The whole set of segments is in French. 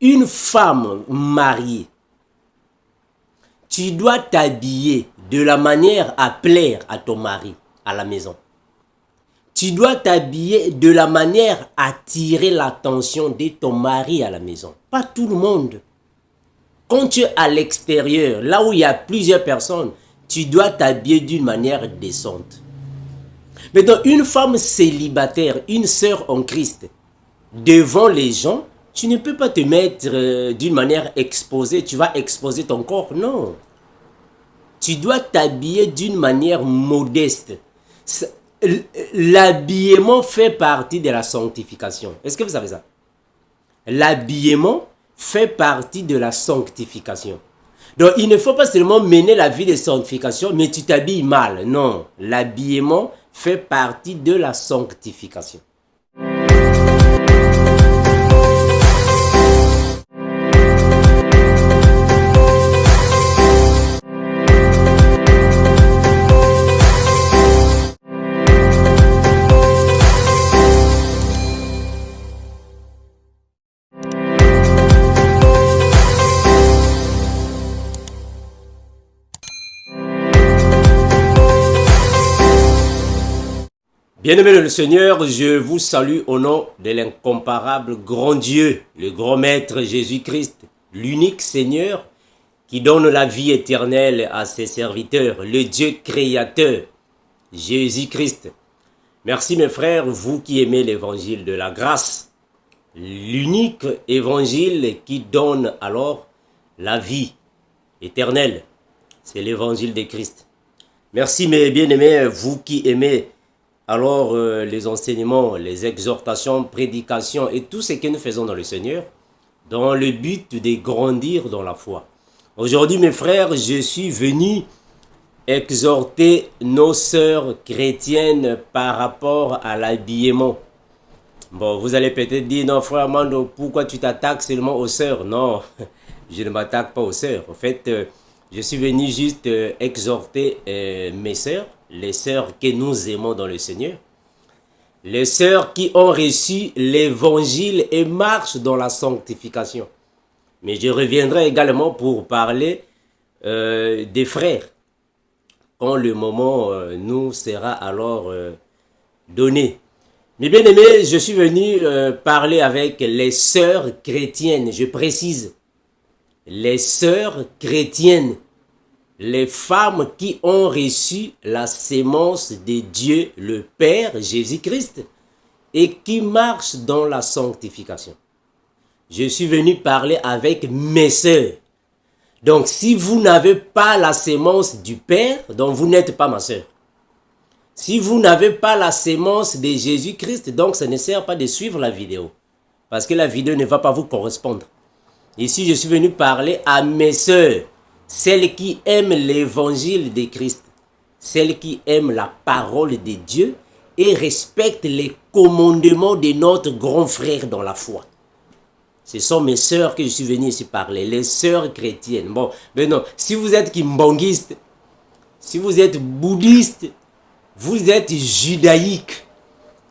Une femme mariée, tu dois t'habiller de la manière à plaire à ton mari à la maison. Tu dois t'habiller de la manière à attirer l'attention de ton mari à la maison. Pas tout le monde. Quand tu es à l'extérieur, là où il y a plusieurs personnes, tu dois t'habiller d'une manière décente. Mais donc, une femme célibataire, une sœur en Christ, devant les gens, tu ne peux pas te mettre d'une manière exposée, tu vas exposer ton corps, non. Tu dois t'habiller d'une manière modeste. L'habillement fait partie de la sanctification. Est-ce que vous savez ça? L'habillement fait partie de la sanctification. Donc, il ne faut pas seulement mener la vie de sanctification, mais tu t'habilles mal. Non, l'habillement fait partie de la sanctification. Bien-aimés de le Seigneur, je vous salue au nom de l'incomparable grand Dieu, le grand Maître Jésus-Christ, l'unique Seigneur qui donne la vie éternelle à ses serviteurs, le Dieu créateur, Jésus-Christ. Merci mes frères, vous qui aimez l'évangile de la grâce, l'unique évangile qui donne alors la vie éternelle, c'est l'évangile de Christ. Merci mes bien-aimés, vous qui aimez alors les enseignements, les exhortations, prédications et tout ce que nous faisons dans le Seigneur, dans le but de grandir dans la foi. Aujourd'hui, mes frères, je suis venu exhorter nos sœurs chrétiennes par rapport à l'habillement. Bon, vous allez peut-être dire, non frère Mando, pourquoi tu t'attaques seulement aux sœurs? Non, je ne m'attaque pas aux sœurs. En fait, je suis venu juste exhorter mes sœurs, les sœurs que nous aimons dans le Seigneur, les sœurs qui ont reçu l'évangile et marchent dans la sanctification. Mais je reviendrai également pour parler des frères, quand le moment nous sera alors donné. Mais bien aimés, je suis venu parler avec les sœurs chrétiennes, je précise, les sœurs chrétiennes, les femmes qui ont reçu la sémence de Dieu le Père, Jésus-Christ, et qui marchent dans la sanctification. Je suis venu parler avec mes sœurs. Donc, si vous n'avez pas la sémence du Père, donc vous n'êtes pas ma sœur. Si vous n'avez pas la sémence de Jésus-Christ, donc ça ne sert pas de suivre la vidéo. Parce que la vidéo ne va pas vous correspondre. Ici, je suis venu parler à mes sœurs, celles qui aiment l'évangile de Christ, celles qui aiment la parole de Dieu et respectent les commandements de notre grand frère dans la foi. Ce sont mes sœurs que je suis venu ici parler, les sœurs chrétiennes. Bon, mais non, si vous êtes kimbangiste, si vous êtes bouddhiste, vous êtes judaïque,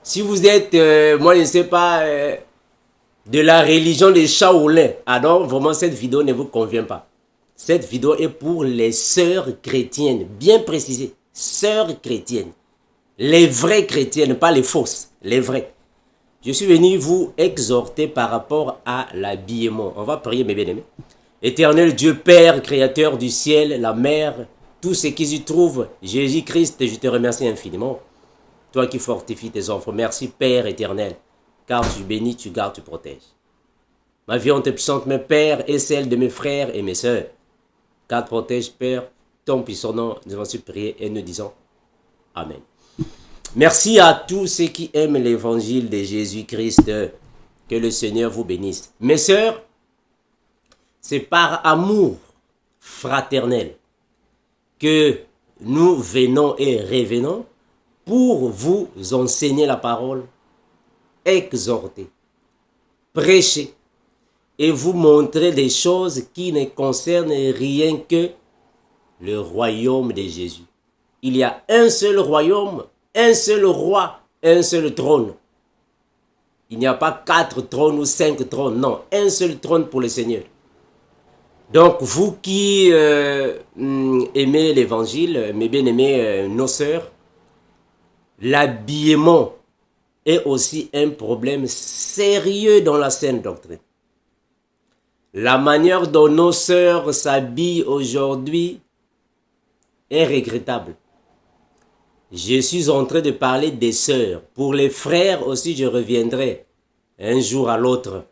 si vous êtes, moi je ne sais pas, de la religion des Shaolin, alors vraiment cette vidéo ne vous convient pas. Cette vidéo est pour les sœurs chrétiennes, bien précisé, sœurs chrétiennes. Les vraies chrétiennes, pas les fausses, les vraies. Je suis venu vous exhorter par rapport à l'habillement. On va prier mes bien-aimés. Éternel Dieu Père, créateur du ciel, la mer, tout ce qui s'y trouve, Jésus-Christ, je te remercie infiniment. Toi qui fortifies tes enfants, merci Père éternel, car tu bénis, tu gardes, tu protèges. Ma vie en te puissante, mes pères et celle de mes frères et mes sœurs. Car protège, Père, ton puissant nom, nous avons su prier et nous disons Amen. Merci à tous ceux qui aiment l'évangile de Jésus-Christ. Que le Seigneur vous bénisse. Mes sœurs, c'est par amour fraternel que nous venons et revenons pour vous enseigner la parole, exhorter, prêcher et vous montrer des choses qui ne concernent rien que le royaume de Jésus. Il y a un seul royaume, un seul roi, un seul trône. Il n'y a pas 4 trônes ou 5 trônes. Non, un seul trône pour le Seigneur. Donc, vous qui aimez l'évangile, mes bien-aimés, nos sœurs, l'habillement est aussi un problème sérieux dans la sainte doctrine. La manière dont nos sœurs s'habillent aujourd'hui est regrettable. Je suis en train de parler des sœurs. Pour les frères aussi, je reviendrai un jour à l'autre.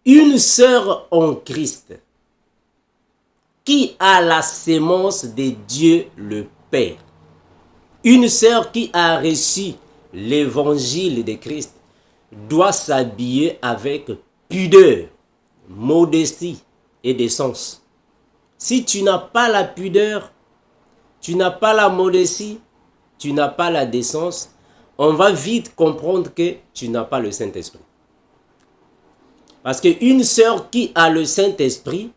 Une sœur en Christ qui a la sémence de Dieu le Père. Une sœur qui a reçu l'évangile de Christ doit s'habiller avec pudeur, modestie et décence. Si tu n'as pas la pudeur, tu n'as pas la modestie, tu n'as pas la décence, on va vite comprendre que tu n'as pas le Saint-Esprit. Parce qu'une sœur qui a le Saint-Esprit,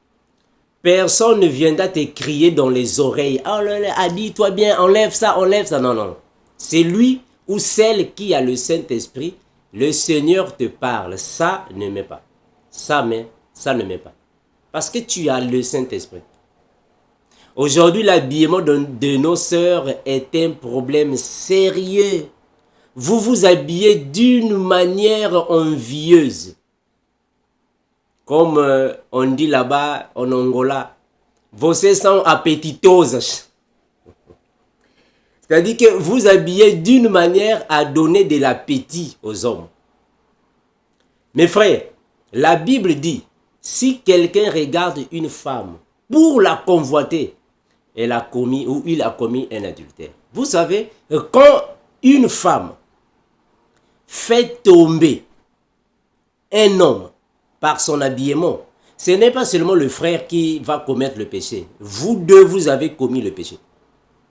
personne ne viendra te crier dans les oreilles. Oh là là, habille-toi bien, enlève ça, enlève ça. Non, non. C'est lui ou celle qui a le Saint-Esprit. Le Seigneur te parle. Ça ne met pas. Ça ne met pas. Parce que tu as le Saint-Esprit. Aujourd'hui, l'habillement de nos sœurs est un problème sérieux. Vous vous habillez d'une manière envieuse. Comme on dit là-bas en Angola, vocês sont appétiteuses. C'est-à-dire que vous habillez d'une manière à donner de l'appétit aux hommes. Mes frères, la Bible dit, si quelqu'un regarde une femme pour la convoiter, elle a commis ou il a commis un adultère. Vous savez, quand une femme fait tomber un homme par son habillement, ce n'est pas seulement le frère qui va commettre le péché. Vous deux, vous avez commis le péché.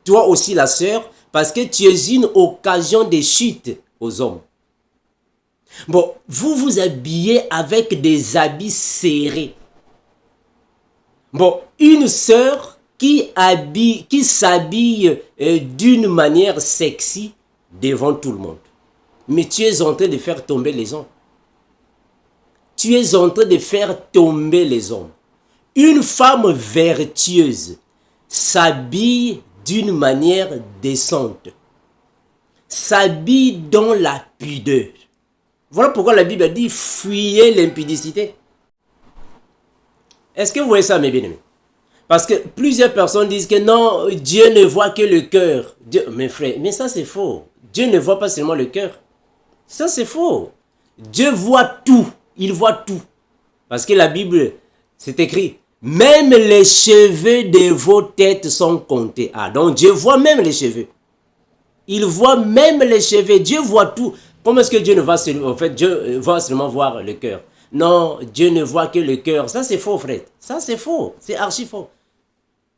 Toi aussi la sœur, parce que tu es une occasion de chute aux hommes. Bon, vous vous habillez avec des habits serrés. Bon, une sœur qui s'habille d'une manière sexy devant tout le monde. Mais tu es en train de faire tomber les hommes. Tu es en train de faire tomber les hommes. Une femme vertueuse s'habille d'une manière décente. S'habille dans la pudeur. Voilà pourquoi la Bible dit fuyez l'impudicité. Est-ce que vous voyez ça, mes bien-aimés? Parce que plusieurs personnes disent que non, Dieu ne voit que le cœur. Mes frères, mais ça c'est faux. Dieu ne voit pas seulement le cœur. Ça c'est faux. Dieu voit tout. Il voit tout. Parce que la Bible, c'est écrit, même les cheveux de vos têtes sont comptés. Ah, donc Dieu voit même les cheveux. Il voit même les cheveux. Dieu voit tout. Comment est-ce que Dieu ne voit seulement, en fait, Dieu va seulement voir le cœur? Non, Dieu ne voit que le cœur. Ça, c'est faux, frère. Ça, c'est faux. C'est archi faux.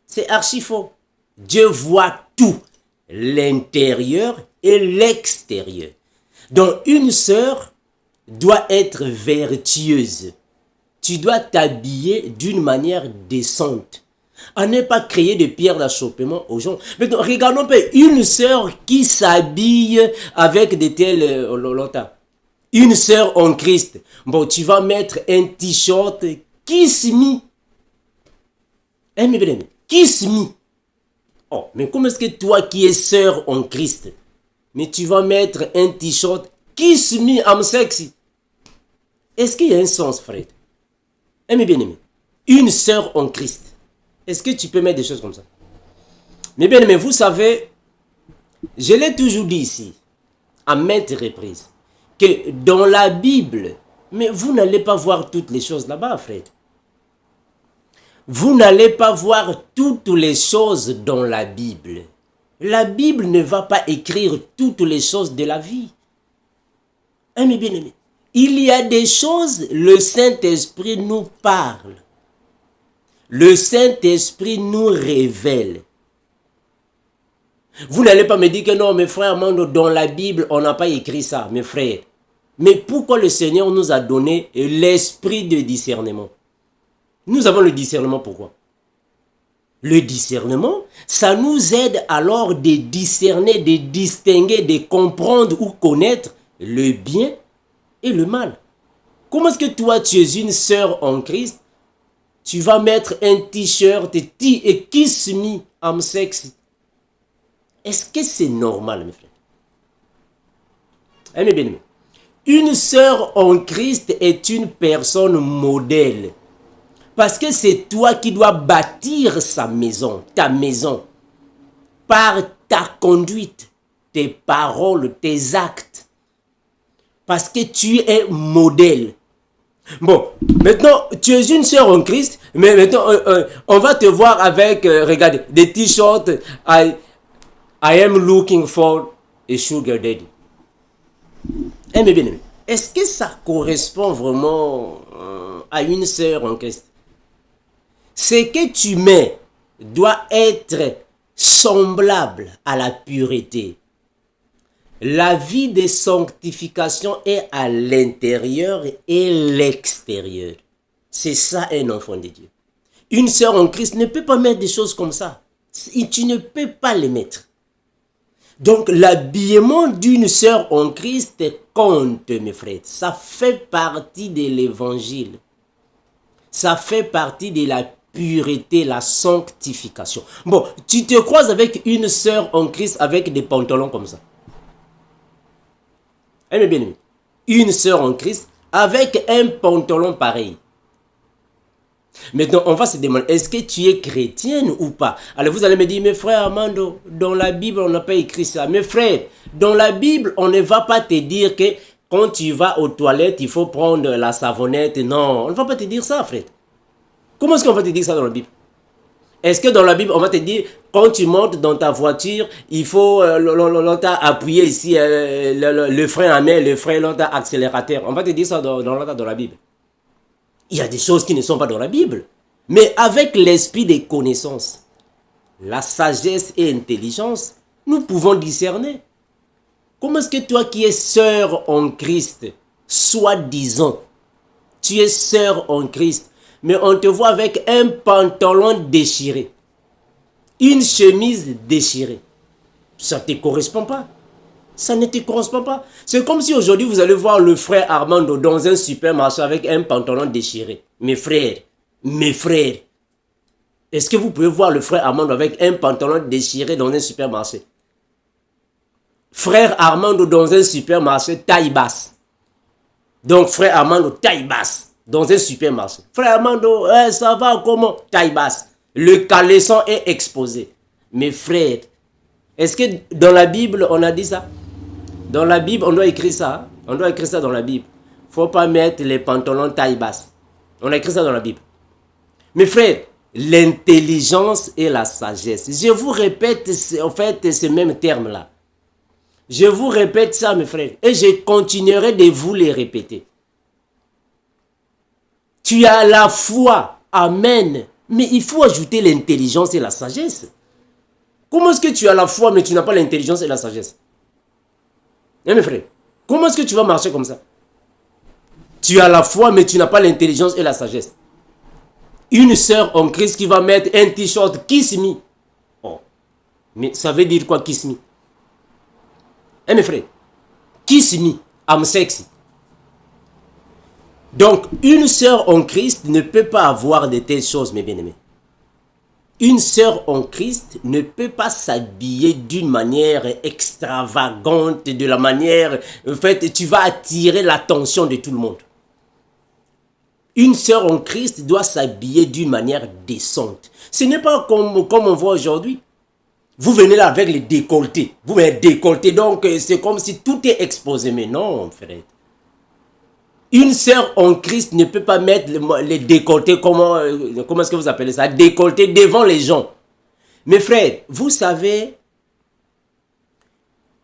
C'est archi faux. Dieu voit tout. L'intérieur et l'extérieur. Donc, une sœur doit être vertueuse. Tu dois t'habiller d'une manière décente. À ne pas créer de pierres d'achoppement aux gens. Maintenant, regardons pas une sœur qui s'habille avec de tels une sœur en Christ. Bon, tu vas mettre un t-shirt Kiss Me. Hein, mes bien-aimés? Kiss Me. Oh, mais comment est-ce que toi qui es sœur en Christ, mais tu vas mettre un t-shirt Kiss Me, I'm sexy? Est-ce qu'il y a un sens, frère? Hein, mes bien-aimés? Une sœur en Christ. Est-ce que tu peux mettre des choses comme ça? Mais bien, mais vous savez, je l'ai toujours dit ici, à maintes reprises, que dans la Bible, mais vous n'allez pas voir toutes les choses là-bas, frère. Vous n'allez pas voir toutes les choses dans la Bible. La Bible ne va pas écrire toutes les choses de la vie. Hein, mes bien-aimés? Il y a des choses, le Saint-Esprit nous parle. Le Saint-Esprit nous révèle. Vous n'allez pas me dire que non, mes frères, dans la Bible, on n'a pas écrit ça, mes frères. Mais pourquoi le Seigneur nous a donné l'esprit de discernement? Nous avons le discernement, pourquoi? Le discernement, ça nous aide alors de discerner, de distinguer, de comprendre ou connaître le bien et le mal. Comment est-ce que toi, tu es une sœur en Christ, tu vas mettre un t-shirt et kiss me, I'm sexy? Est-ce que c'est normal, mes frères? Eh bien, bien, une sœur en Christ est une personne modèle. Parce que c'est toi qui dois bâtir sa maison, ta maison, par ta conduite, tes paroles, tes actes. Parce que tu es modèle. Bon, maintenant, tu es une sœur en Christ, mais maintenant, on va te voir avec, regardez, des t-shirts, I am looking for a sugar daddy. Eh bien, bien aimé, est-ce que ça correspond vraiment à une sœur en Christ? Ce que tu mets doit être semblable à la pureté. La vie de sanctification est à l'intérieur et l'extérieur. C'est ça un enfant de Dieu. Une sœur en Christ ne peut pas mettre des choses comme ça. Tu ne peux pas les mettre. Donc l'habillement d'une sœur en Christ compte, mes frères. Ça fait partie de l'évangile. Ça fait partie de la pureté, la sanctification. Bon, tu te croises avec une sœur en Christ avec des pantalons comme ça. Eh bien, une sœur en Christ avec un pantalon pareil. Maintenant, on va se demander, est-ce que tu es chrétienne ou pas? Alors vous allez me dire, mes frères Armando, dans la Bible, on n'a pas écrit ça. Mes frères, dans la Bible, on ne va pas te dire que quand tu vas aux toilettes, il faut prendre la savonnette. Non, on ne va pas te dire ça, frère. Comment est-ce qu'on va te dire ça dans la Bible? Est-ce que dans la Bible, on va te dire, quand tu montes dans ta voiture, il faut appuyer ici le frein à main, le frein, accélérateur. On va te dire ça dans la Bible. Il y a des choses qui ne sont pas dans la Bible. Mais avec l'esprit des connaissances, la sagesse et l'intelligence, nous pouvons discerner. Comment est-ce que toi qui es sœur en Christ, soi-disant, tu es sœur en Christ, mais on te voit avec un pantalon déchiré, une chemise déchirée. Ça ne te correspond pas. Ça ne te correspond pas. C'est comme si aujourd'hui vous allez voir le frère Armando dans un supermarché avec un pantalon déchiré. Mes frères, est-ce que vous pouvez voir le frère Armando avec un pantalon déchiré dans un supermarché? Frère Armando dans un supermarché taille basse. Donc frère Armando taille basse dans un supermarché. Frère Armando, ça va comment? Taille basse. Le caleçon est exposé. Mes frères, est-ce que dans la Bible on a dit ça? Dans la Bible, on doit écrire ça. On doit écrire ça dans la Bible. Il ne faut pas mettre les pantalons taille basse. On a écrit ça dans la Bible. Mes frères, l'intelligence et la sagesse. Je vous répète en fait ces mêmes termes-là. Je vous répète ça, mes frères. Et je continuerai de vous les répéter. Tu as la foi. Amen. Mais il faut ajouter l'intelligence et la sagesse. Comment est-ce que tu as la foi mais tu n'as pas l'intelligence et la sagesse? Mes frères, comment est-ce que tu vas marcher comme ça? Tu as la foi, mais tu n'as pas l'intelligence et la sagesse. Une sœur en Christ qui va mettre un t-shirt kiss me. Oh, mais ça veut dire quoi kiss me? Mes frères, kiss me, I'm sexy. Donc, une sœur en Christ ne peut pas avoir de telles choses, mes bien-aimés. Une sœur en Christ ne peut pas s'habiller d'une manière extravagante, de la manière... En fait, tu vas attirer l'attention de tout le monde. Une sœur en Christ doit s'habiller d'une manière décente. Ce n'est pas comme on voit aujourd'hui. Vous venez là avec les décolletés. Vous êtes décolleté, donc c'est comme si tout est exposé. Mais non, frère. Une sœur en Christ ne peut pas mettre les décolletés, comment est-ce que vous appelez ça? Décolleté devant les gens. Mes frères, vous savez,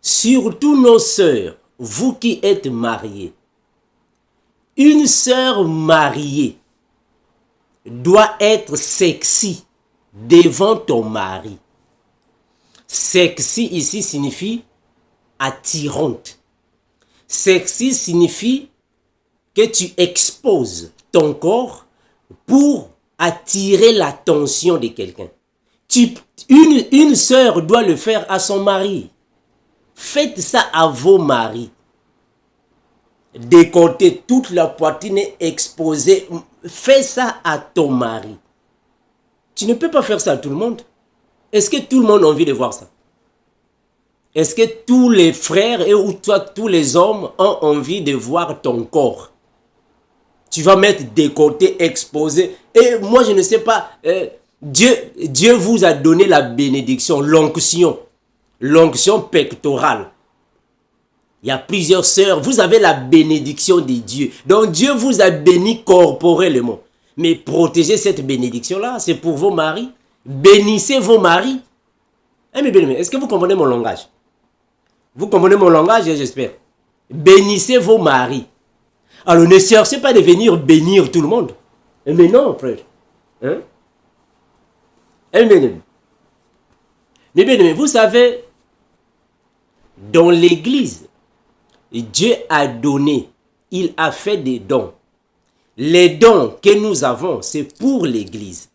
surtout nos sœurs, vous qui êtes mariés, une sœur mariée doit être sexy devant ton mari. Sexy ici signifie attirante. Sexy signifie que tu exposes ton corps pour attirer l'attention de quelqu'un. Une sœur doit le faire à son mari. Faites ça à vos maris. décolleté, toute la poitrine est exposée. Fais ça à ton mari. Tu ne peux pas faire ça à tout le monde. Est-ce que tout le monde a envie de voir ça? Est-ce que tous les frères et ou toi, tous les hommes ont envie de voir ton corps? Tu vas mettre décolleté, exposé. Et moi, je ne sais pas. Dieu vous a donné la bénédiction, l'onction. L'onction pectorale. Il y a plusieurs sœurs. Vous avez la bénédiction de Dieu. Donc Dieu vous a béni corporellement. Mais protégez cette bénédiction-là. C'est pour vos maris. Bénissez vos maris. Est-ce que vous comprenez mon langage? Vous comprenez mon langage, j'espère. Bénissez vos maris. Alors ne cherchez pas de venir bénir tout le monde. Mais non, frère. Hein? Mais vous savez, dans l'église, Dieu a donné, il a fait des dons. Les dons que nous avons, c'est pour l'église.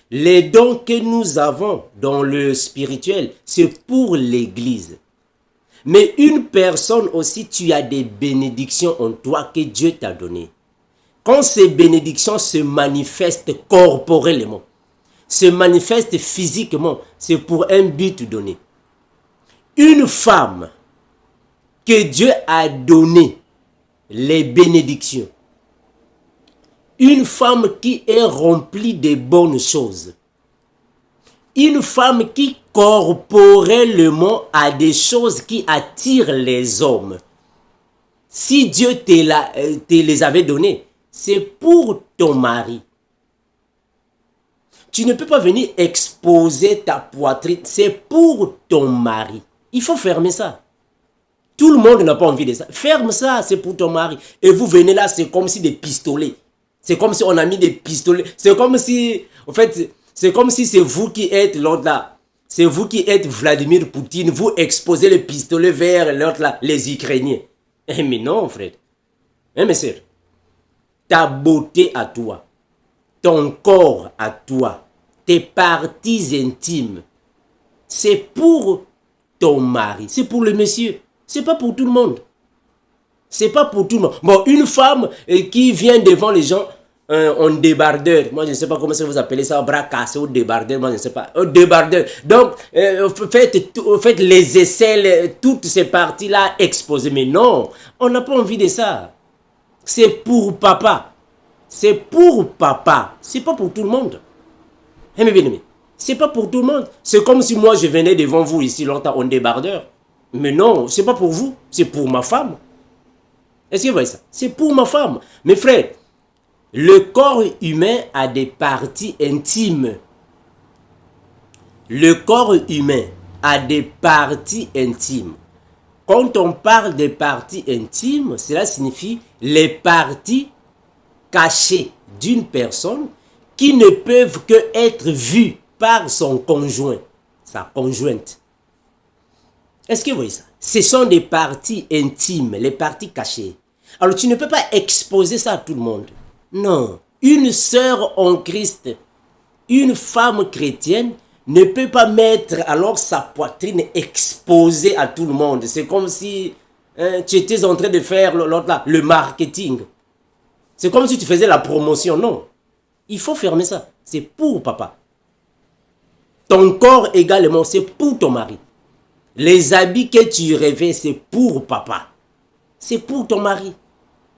Les dons que nous avons dans le spirituel, c'est pour l'église. Mais une personne aussi, tu as des bénédictions en toi que Dieu t'a données. Quand ces bénédictions se manifestent corporellement, se manifestent physiquement, c'est pour un but donné. Une femme que Dieu a donné les bénédictions, une femme qui est remplie de bonnes choses, une femme qui corporellement a des choses qui attirent les hommes. Si Dieu te les avait données, c'est pour ton mari. Tu ne peux pas venir exposer ta poitrine, c'est pour ton mari. Il faut fermer ça. Tout le monde n'a pas envie de ça. Ferme ça, c'est pour ton mari. Et vous venez là, c'est comme si des pistolets. C'est comme si on a mis des pistolets. C'est comme si, en fait, c'est comme si c'est vous qui êtes l'autre là. C'est vous qui êtes Vladimir Poutine. Vous exposez le pistolet vers l'autre là, les Ukrainiens. Eh mais non, frère. Eh mais sœur, ta beauté à toi, ton corps à toi, tes parties intimes, c'est pour ton mari. C'est pour le monsieur. C'est pas pour tout le monde. C'est pas pour tout le monde. Bon, une femme qui vient devant les gens en débardeur. Moi, je ne sais pas comment vous appelez ça, bras cassé ou débardeur. Moi, je ne sais pas. Débardeur. Donc, faites les aisselles, toutes ces parties-là exposées. Mais non, on n'a pas envie de ça. C'est pour papa. C'est pour papa. C'est pas pour tout le monde. C'est pas pour tout le monde. C'est comme si moi, je venais devant vous ici longtemps en débardeur. Mais non, c'est pas pour vous. C'est pour ma femme. Est-ce que vous voyez ça? C'est pour ma femme. Mes frères, le corps humain a des parties intimes. Le corps humain a des parties intimes. Quand on parle des parties intimes, cela signifie les parties cachées d'une personne qui ne peuvent que être vues par son conjoint, sa conjointe. Est-ce que vous voyez ça? Ce sont des parties intimes, les parties cachées. Alors tu ne peux pas exposer ça à tout le monde. Non. Une sœur en Christ, une femme chrétienne, ne peut pas mettre alors sa poitrine exposée à tout le monde. C'est comme si tu étais en train de faire le marketing. C'est comme si tu faisais la promotion. Non. Il faut fermer ça. C'est pour papa. Ton corps également, c'est pour ton mari. Les habits que tu rêvais, c'est pour papa. C'est pour ton mari.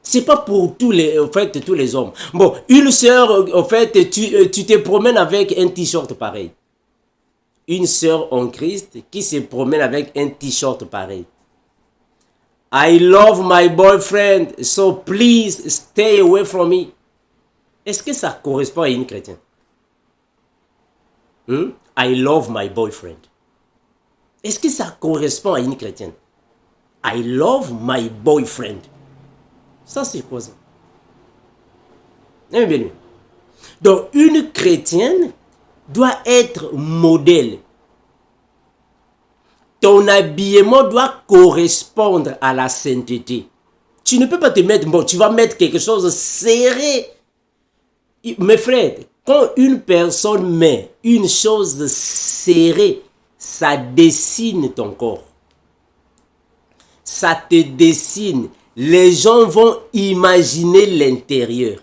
C'est pas pour tous les hommes. Bon, une sœur, en fait, tu te promènes avec un t-shirt pareil. Une sœur en Christ qui se promène avec un t-shirt pareil. I love my boyfriend, so please stay away from me. Est-ce que ça correspond à une chrétienne? I love my boyfriend. Est-ce que ça correspond à une chrétienne? I love my boyfriend. Ça, c'est quoi ça? Donc, une chrétienne doit être modèle. Ton habillement doit correspondre à la sainteté. Tu ne peux pas te mettre, bon, tu vas mettre quelque chose serré. Mes frères, quand une personne met une chose serrée, ça dessine ton corps. Ça te dessine. les gens vont imaginer l'intérieur.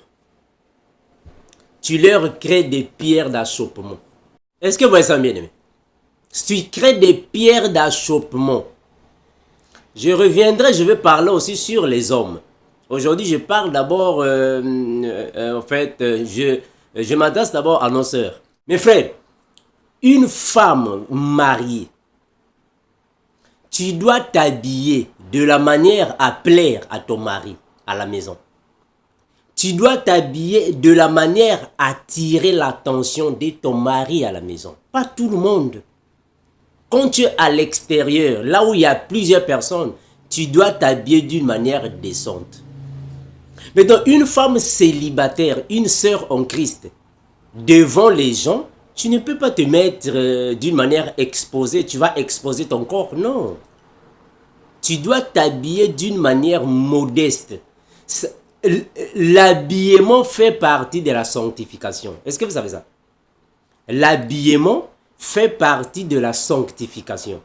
Tu leur crées des pierres d'achoppement. Est-ce que vous voyez ça, bien aimé? Tu crées des pierres d'achoppement. Je reviendrai, je vais parler aussi sur les hommes. Aujourd'hui, je parle d'abord, en fait, je m'adresse d'abord à nos sœurs. Mes frères, une femme mariée, tu dois t'habiller de la manière à plaire à ton mari à la maison. Tu dois t'habiller de la manière à attirer l'attention de ton mari à la maison. Pas tout le monde. Quand tu es à l'extérieur, là où il y a plusieurs personnes, tu dois t'habiller d'une manière décente. Maintenant, une femme célibataire, une sœur en Christ, devant les gens, tu ne peux pas te mettre d'une manière exposée. Tu vas exposer ton corps, non. Tu dois t'habiller d'une manière modeste. L'habillement fait partie de la sanctification. Est-ce que vous savez ça? L'habillement fait partie de la sanctification.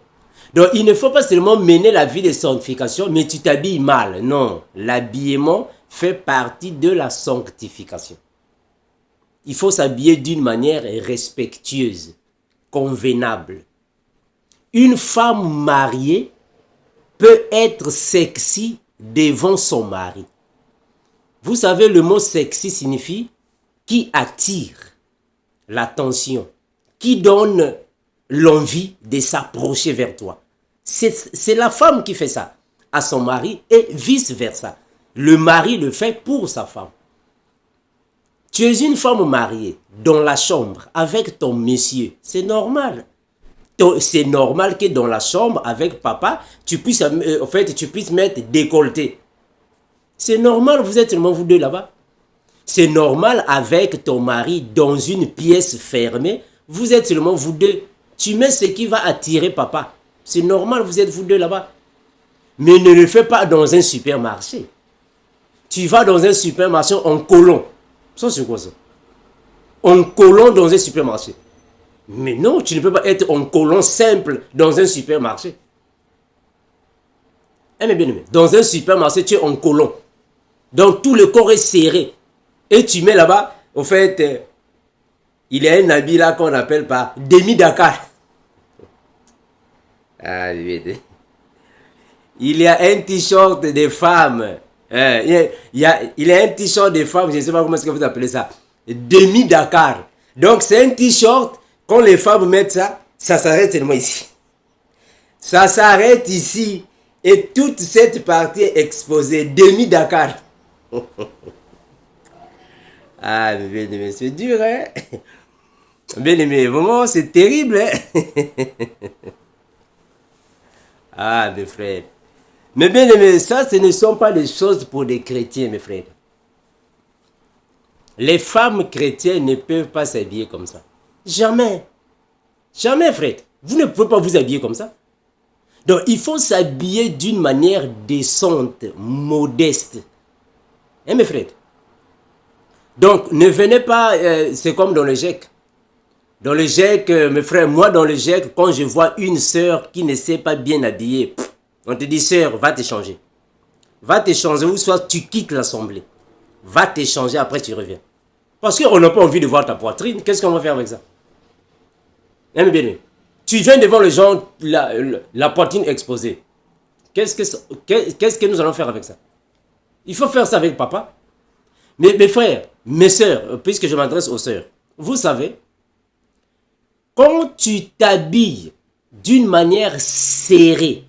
Donc, il ne faut pas seulement mener la vie de sanctification, mais tu t'habilles mal. Non, l'habillement fait partie de la sanctification. Il faut s'habiller d'une manière respectueuse, convenable. Une femme mariée peut être sexy devant son mari. Vous savez, le mot sexy signifie qui attire l'attention, qui donne l'envie de s'approcher vers toi. C'est la femme qui fait ça à son mari et vice-versa. Le mari le fait pour sa femme. Tu es une femme mariée dans la chambre avec ton monsieur. C'est normal. C'est normal que dans la chambre avec papa, tu puisses, en fait, tu puisses mettre décolleté. C'est normal, vous êtes seulement vous deux là-bas. C'est normal avec ton mari dans une pièce fermée, vous êtes seulement vous deux. Tu mets ce qui va attirer papa. C'est normal, vous êtes vous deux là-bas. Mais ne le fais pas dans un supermarché. Tu vas dans un supermarché en collant. Ça, c'est quoi ça? En collant dans un supermarché. Mais non, tu ne peux pas être en collant simple dans un supermarché. Eh bien, bien aimé, dans un supermarché, tu es en collant. Donc, tout le corps est serré. Et tu mets là-bas, au fait, il y a un habit là qu'on appelle par demi-Dakar. Ah, il y a un t-shirt de femme. Il y a un t-shirt de femme, je ne sais pas comment est-ce que vous appelez ça. Demi-Dakar. Donc, c'est un t-shirt, quand les femmes mettent ça, ça s'arrête seulement ici. Ça s'arrête ici. Et toute cette partie est exposée. Demi-Dakar. Ah, bien aimé, c'est dur, hein? Bien aimé, vraiment, c'est terrible, hein? Ah, mes frères. Mais bien aimé, ça, ce ne sont pas des choses pour des chrétiens, mes frères. Les femmes chrétiennes ne peuvent pas s'habiller comme ça. Jamais. Jamais, frère. Vous ne pouvez pas vous habiller comme ça. Donc, il faut s'habiller d'une manière décente, modeste. Hein, mes frères? Donc, ne venez pas, c'est comme dans le GEC. Dans le GEC, mes frères, moi dans le GEC, quand je vois une sœur qui ne s'est pas bien habillée, on te dit, sœur, va te changer. Va te changer, ou soit tu quittes l'assemblée. Va te changer, après tu reviens. Parce qu'on n'a pas envie de voir ta poitrine, qu'est-ce qu'on va faire avec ça? Hein, bien, tu viens devant les gens, la poitrine exposée. Qu'est-ce que nous allons faire avec ça? Il faut faire ça avec papa. Mais mes frères, mes sœurs, puisque je m'adresse aux sœurs, vous savez, quand tu t'habilles d'une manière serrée,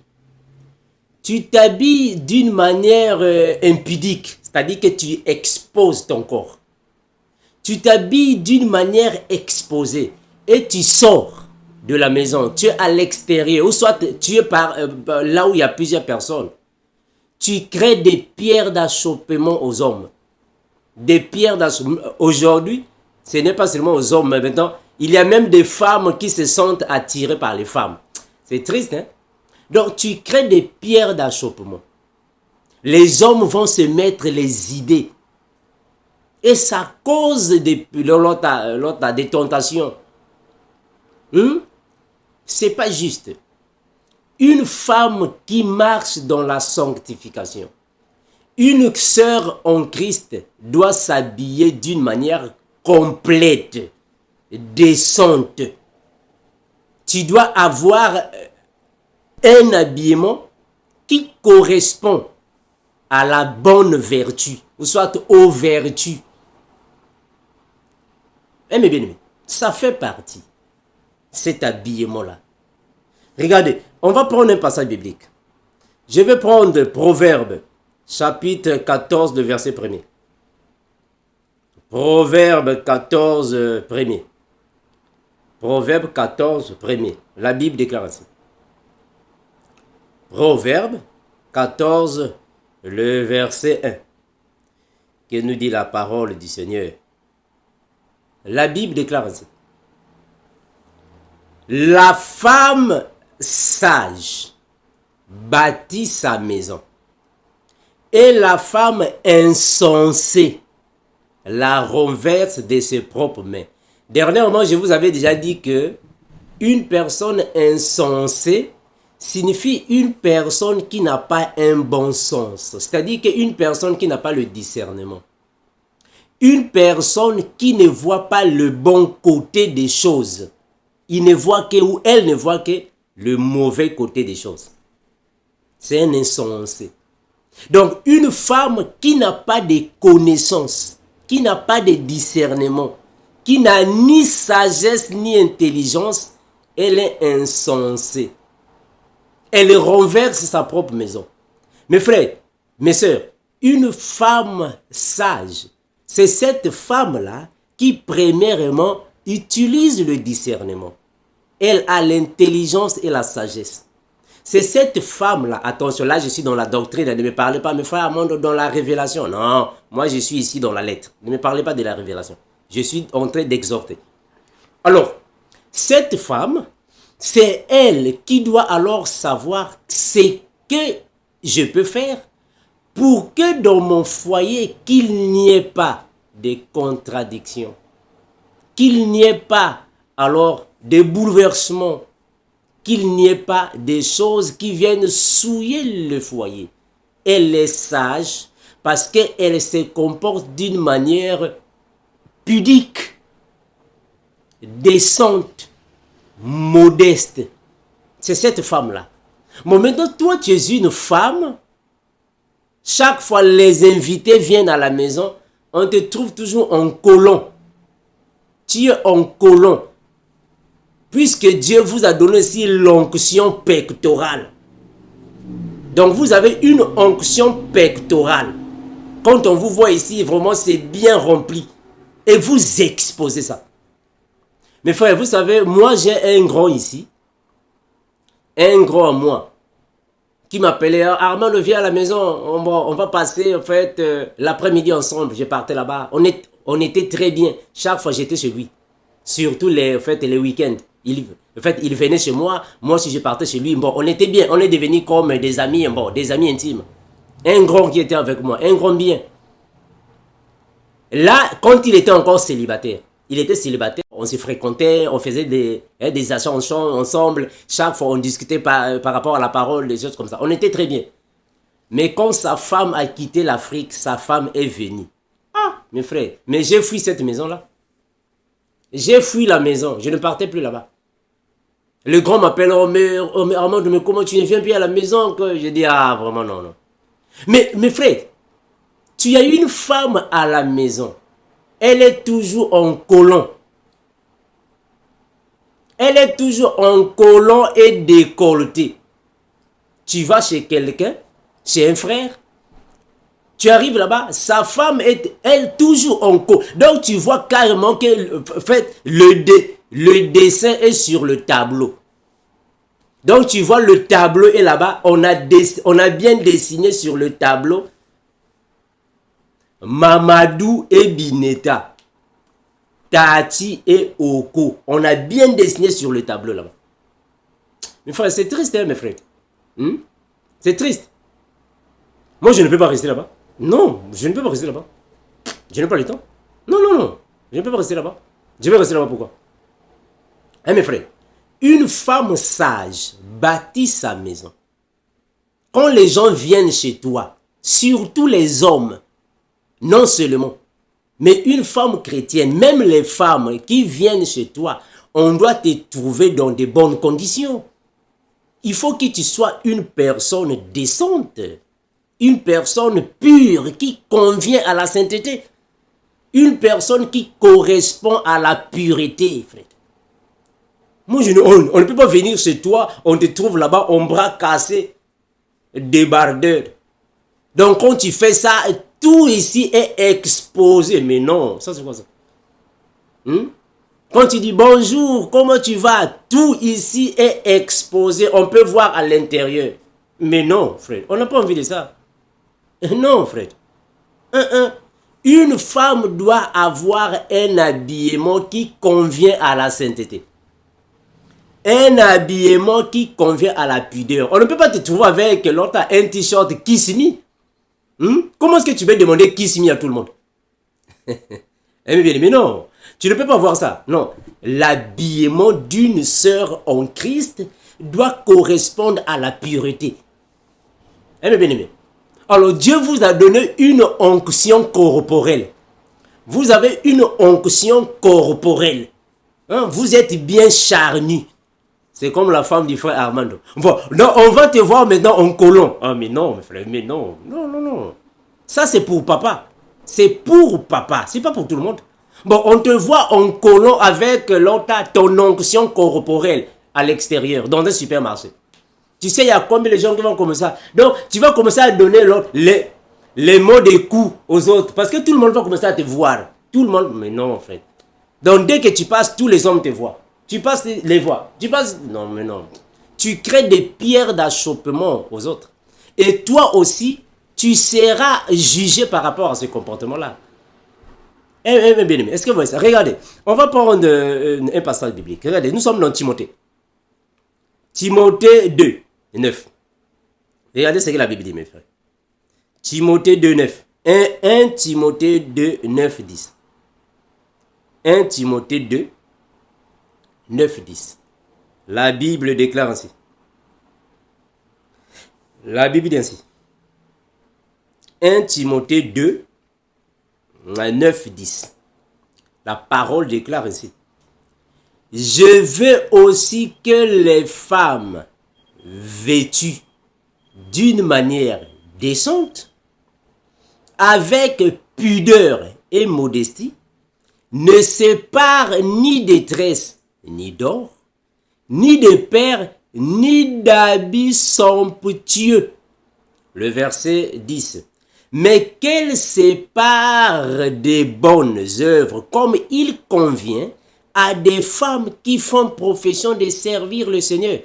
tu t'habilles d'une manière impudique, c'est-à-dire que tu exposes ton corps. Tu t'habilles d'une manière exposée et tu sors de la maison, tu es à l'extérieur, ou soit tu es là où il y a plusieurs personnes. Tu crées des pierres d'achoppement aux hommes. Des pierres d'achoppement. Aujourd'hui, ce n'est pas seulement aux hommes, mais maintenant, il y a même des femmes qui se sentent attirées par les femmes. C'est triste, hein? Donc, tu crées des pierres d'achoppement. Les hommes vont se mettre les idées. Et ça cause des tentations. C'est pas juste. Une femme qui marche dans la sanctification, Une sœur en Christ doit s'habiller d'une manière complète, décente. Tu dois avoir un habillement qui correspond à la bonne vertu, ou soit aux vertus. Eh mes bien-aimés, ça fait partie, cet habillement-là. Regardez, on va prendre un passage biblique. Je vais prendre Proverbe, chapitre 14, le verset 1er. Proverbe 14, 1er. Proverbe 14, 1er. La Bible déclare ainsi. Proverbe 14, le verset 1. Que nous dit la parole du Seigneur? La Bible déclare ainsi. La femme sage bâtit sa maison, et la femme insensée la renverse de ses propres mains. Dernièrement, je vous avais déjà dit que une personne insensée signifie une personne qui n'a pas un bon sens. C'est-à-dire qu'une personne qui n'a pas le discernement. Une personne qui ne voit pas le bon côté des choses. Il ne voit que, ou elle ne voit que le mauvais côté des choses. C'est un insensé. Donc, une femme qui n'a pas de connaissances, qui n'a pas de discernement, qui n'a ni sagesse ni intelligence, elle est insensée. Elle renverse sa propre maison. Mes frères, mes sœurs, une femme sage, c'est cette femme-là qui, premièrement, utilise le discernement. Elle a l'intelligence et la sagesse. C'est cette femme-là, attention, là je suis dans la doctrine, ne me parlez pas, mes frères, dans la révélation. Non, moi je suis ici dans la lettre. Ne me parlez pas de la révélation. Je suis en train d'exhorter. Alors, cette femme, c'est elle qui doit alors savoir ce que je peux faire pour que dans mon foyer, qu'il n'y ait pas de contradictions, qu'il n'y ait pas alors de bouleversements, qu'il n'y ait pas des choses qui viennent souiller le foyer. Elle est sage parce qu'elle se comporte d'une manière pudique, décente, modeste. C'est cette femme-là. Bon, maintenant, toi, tu es une femme. Chaque fois les invités viennent à la maison, on te trouve toujours en colon. Tu es en colon. Puisque Dieu vous a donné aussi l'onction pectorale. Donc vous avez une onction pectorale. Quand on vous voit ici, vraiment c'est bien rempli. Et vous exposez ça. Mes frères, vous savez, moi j'ai un grand ici. Un grand à moi. Qui m'appelait, Armand, viens à la maison. On va passer en fait l'après-midi ensemble. Je partais là-bas. On était très bien. Chaque fois j'étais chez lui. Surtout les week-ends. Il venait chez moi. Moi aussi je partais chez lui. Bon, on était bien. On est devenus comme des amis. Bon, des amis intimes. Un grand qui était avec moi. Un grand bien. Là, quand il était encore célibataire. Il était célibataire. On se fréquentait. On faisait des achats ensemble. Chaque fois on discutait par rapport à la parole. Des choses comme ça. On était très bien. Mais quand sa femme a quitté l'Afrique, sa femme est venue. Ah, mes frères. Mais j'ai fui cette maison-là. J'ai fui la maison. Je ne partais plus là-bas. Le grand m'appelle, Armand, mais comment tu ne viens plus à la maison? Que je dis, ah, vraiment, non, non. Mais, mes frères, tu as une femme à la maison. Elle est toujours en colon. Elle est toujours en colon et décolletée. Tu vas chez quelqu'un, chez un frère, tu arrives là-bas, sa femme est, elle, toujours en colon. Donc, tu vois carrément que, en fait, le dessin est sur le tableau. Donc tu vois le tableau est là-bas. On a bien dessiné sur le tableau Mamadou et Bineta, Tati et Oko. On a bien dessiné sur le tableau là-bas. Mes frères, c'est triste, hein, mes frères. C'est triste. Moi, je ne peux pas rester là-bas. Non, je ne peux pas rester là-bas. Je n'ai pas le temps. Non, non, non. Je ne peux pas rester là-bas. Je vais rester là-bas pourquoi? Hein, mes frères, une femme sage bâtit sa maison. Quand les gens viennent chez toi, surtout les hommes, non seulement, mais une femme chrétienne, même les femmes qui viennent chez toi, on doit te trouver dans de bonnes conditions. Il faut que tu sois une personne décente, une personne pure qui convient à la sainteté, une personne qui correspond à la pureté, frère. Moi, on ne peut pas venir chez toi, on te trouve là-bas, on bras cassé, débardeur. Donc, quand tu fais ça, tout ici est exposé. Mais non, ça c'est quoi ça? Quand tu dis bonjour, comment tu vas? Tout ici est exposé. On peut voir à l'intérieur. Mais non, frère, on n'a pas envie de ça. Non, frère. Une femme doit avoir un habillement qui convient à la sainteté. Un habillement qui convient à la pudeur. On ne peut pas te trouver avec l'autre un t-shirt Kiss Me. Comment est-ce que tu peux demander Kiss Me à tout le monde? Mais non, tu ne peux pas voir ça. Non, l'habillement d'une sœur en Christ doit correspondre à la pureté. Alors Dieu vous a donné une onction corporelle. Vous avez une onction corporelle. Vous êtes bien charnu. C'est comme la femme du frère Armando. Bon, non, on va te voir maintenant en colon. Ah, mais non, frère, mais non. Non. Ça, c'est pour papa. C'est pour papa. C'est pas pour tout le monde. Bon, on te voit en colon avec ton onction corporelle à l'extérieur, dans un supermarché. Tu sais, il y a combien de gens qui vont comme ça. Donc, tu vas commencer à donner les mots des coups aux autres. Parce que tout le monde va commencer à te voir. Tout le monde. Mais non, frère. Donc, dès que tu passes, tous les hommes te voient. Tu passes les voies. Tu passes... Non, mais non. Tu crées des pierres d'achoppement aux autres. Et toi aussi, tu seras jugé par rapport à ce comportement-là. Est-ce que vous voyez ça? Regardez. On va prendre un passage biblique. Regardez, nous sommes dans Timothée. Timothée 2, 9. Regardez ce que la Bible dit, mes frères. Timothée 2, 9. 1 Timothée 2, 9, 10. 1 Timothée 2, 9, 10. La Bible déclare ainsi. La Bible dit ainsi. 1 Timothée 2, 9, 10. La parole déclare ainsi. Je veux aussi que les femmes vêtues d'une manière décente, avec pudeur et modestie, ne séparent ni des tresses, ni d'or, ni de perles, ni d'habits somptueux. Le verset 10. Mais qu'elles séparent des bonnes œuvres comme il convient à des femmes qui font profession de servir le Seigneur.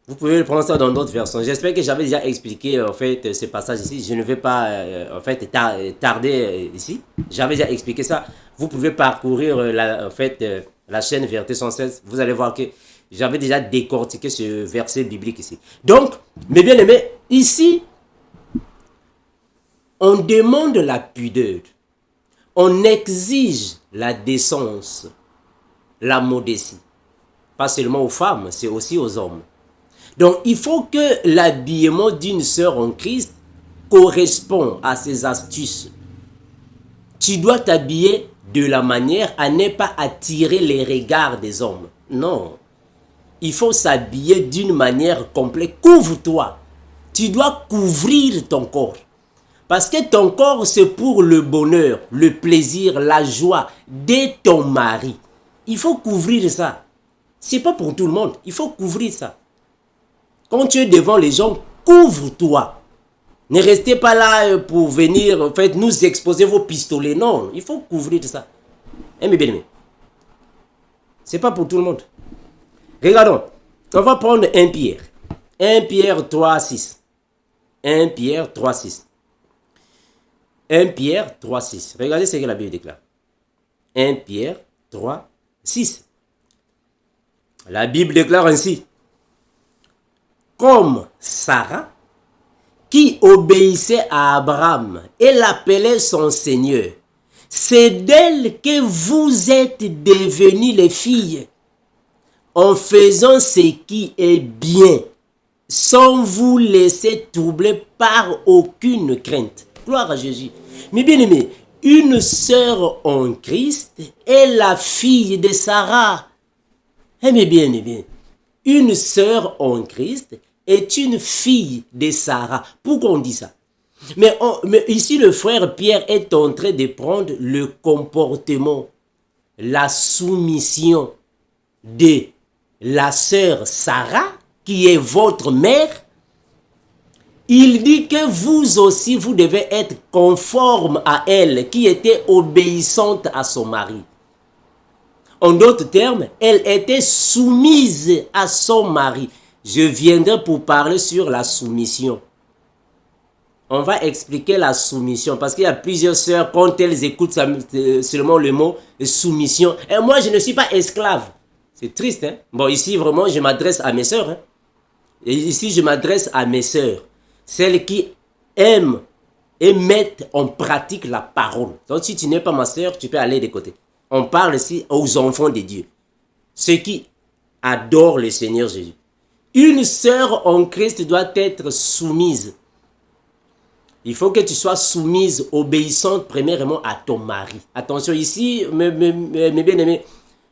Vous pouvez prendre ça dans d'autres versions. J'espère que j'avais déjà expliqué en fait ce passage ici. Je ne vais pas en fait tarder ici. J'avais déjà expliqué ça. Vous pouvez parcourir la chaîne Vérité 116. Vous allez voir que j'avais déjà décortiqué ce verset biblique ici. Donc, mes bien-aimés, ici, on demande la pudeur. On exige la décence, la modestie. Pas seulement aux femmes, c'est aussi aux hommes. Donc, il faut que l'habillement d'une sœur en Christ corresponde à ces astuces. Tu dois t'habiller de la manière à ne pas attirer les regards des hommes. Non. Il faut s'habiller d'une manière complète. Couvre-toi. Tu dois couvrir ton corps. Parce que ton corps, c'est pour le bonheur, le plaisir, la joie de ton mari. Il faut couvrir ça. Ce n'est pas pour tout le monde. Il faut couvrir ça. Quand tu es devant les gens, couvre-toi. Ne restez pas là pour venir en fait, nous exposer vos pistolets. Non, il faut couvrir ça. Mes bien-aimés. Ce n'est pas pour tout le monde. Regardons. On va prendre 1 Pierre. 1 Pierre 3, 6. 1 Pierre 3, 6. 1 Pierre 3, 6. Regardez ce que la Bible déclare. 1 Pierre 3, 6. La Bible déclare ainsi. Comme Sarah, qui obéissait à Abraham et l'appelait son Seigneur, c'est d'elle que vous êtes devenues les filles, en faisant ce qui est bien, sans vous laisser troubler par aucune crainte. Gloire à Jésus. Mais bien aimé, une sœur en Christ est la fille de Sarah. Eh bien, une sœur en Christ est une fille de Sarah. Pourquoi on dit ça? Mais ici, le frère Pierre est en train de prendre le comportement, la soumission de la sœur Sarah, qui est votre mère. Il dit que vous aussi, vous devez être conforme à elle, qui était obéissante à son mari. En d'autres termes, elle était soumise à son mari. Je viendrai pour parler sur la soumission. On va expliquer la soumission parce qu'il y a plusieurs sœurs, quand elles écoutent seulement le mot soumission. Et moi, je ne suis pas esclave. C'est triste, hein? Bon, ici, vraiment, je m'adresse à mes sœurs. Hein? Et ici, je m'adresse à mes sœurs. Celles qui aiment et mettent en pratique la parole. Donc, si tu n'es pas ma sœur, tu peux aller de côté. On parle ici aux enfants de Dieu. Ceux qui adorent le Seigneur Jésus. Une sœur en Christ doit être soumise. Il faut que tu sois soumise, obéissante premièrement à ton mari. Attention, ici, mes bien-aimés,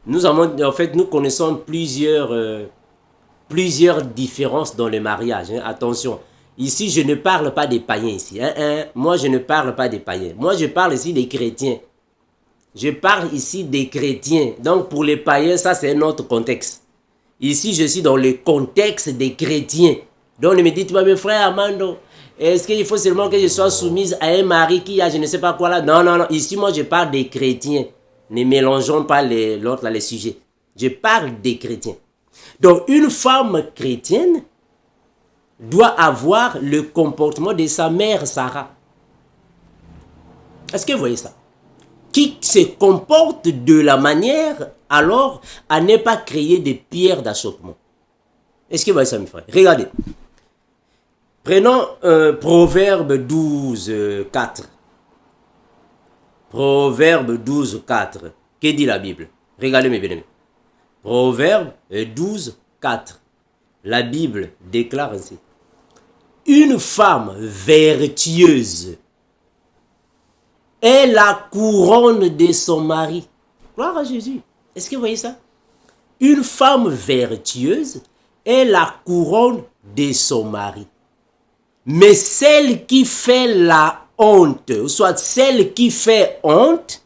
nous connaissons plusieurs différences dans le mariage. Hein. Attention, ici, je ne parle pas des païens ici. Moi, je ne parle pas des païens. Moi, je parle ici des chrétiens. Je parle ici des chrétiens. Donc, pour les païens, ça, c'est un autre contexte. Ici, je suis dans le contexte des chrétiens. Donc, ne me dites pas, mes frères Armando, est-ce qu'il faut seulement que je sois soumise à un mari qui a je ne sais pas quoi là? Non, non, non. Ici, moi, je parle des chrétiens. Ne mélangeons pas les sujets. Je parle des chrétiens. Donc, une femme chrétienne doit avoir le comportement de sa mère Sarah. Est-ce que vous voyez ça? Qui se comporte de la manière alors à ne pas créer des pierres d'achoppement. Est-ce que vous voyez ça, mes frères? Regardez. Prenons Proverbe 12, 4. Proverbe 12, 4. Que dit la Bible? Regardez mes bien-aimés. Proverbe 12, 4. La Bible déclare ainsi. Une femme vertueuse est la couronne de son mari. Gloire à Jésus. Est-ce que vous voyez ça? Une femme vertueuse est la couronne de son mari. Mais celle qui fait la honte, ou soit celle qui fait honte,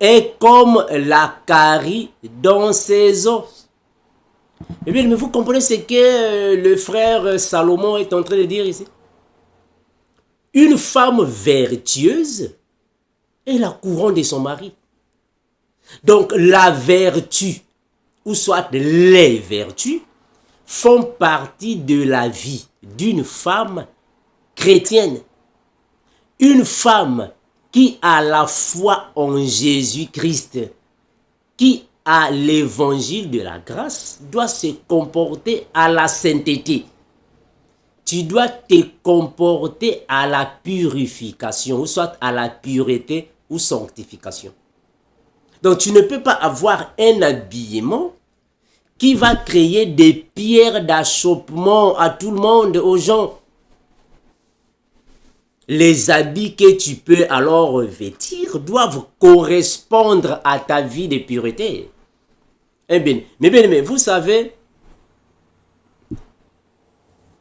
est comme la carie dans ses os. Eh bien, mais vous comprenez ce que le frère Salomon est en train de dire ici? Une femme vertueuse est la couronne de son mari. Donc, la vertu, ou soit les vertus, font partie de la vie d'une femme chrétienne. Une femme qui a la foi en Jésus-Christ, qui a l'évangile de la grâce, doit se comporter à la sainteté. Tu dois te comporter à la purification, ou soit à la pureté ou sanctification. Donc tu ne peux pas avoir un habillement qui va créer des pierres d'achoppement à tout le monde, aux gens. Les habits que tu peux alors vêtir doivent correspondre à ta vie de pureté. Eh bien, mais vous savez,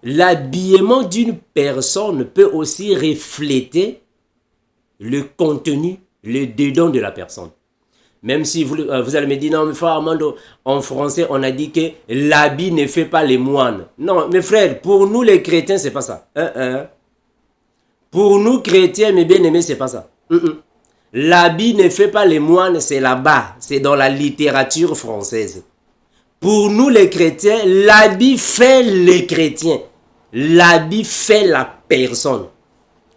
l'habillement d'une personne peut aussi refléter le contenu, le dedans de la personne. Même si vous allez me dire, non, mais frère Armando, en français, on a dit que l'habit ne fait pas les moines. Non, mes frères, pour nous les chrétiens, c'est pas ça. Pour nous chrétiens, mes bien-aimés, c'est pas ça. L'habit ne fait pas les moines, c'est là-bas. C'est dans la littérature française. Pour nous les chrétiens, l'habit fait les chrétiens. L'habit fait la personne.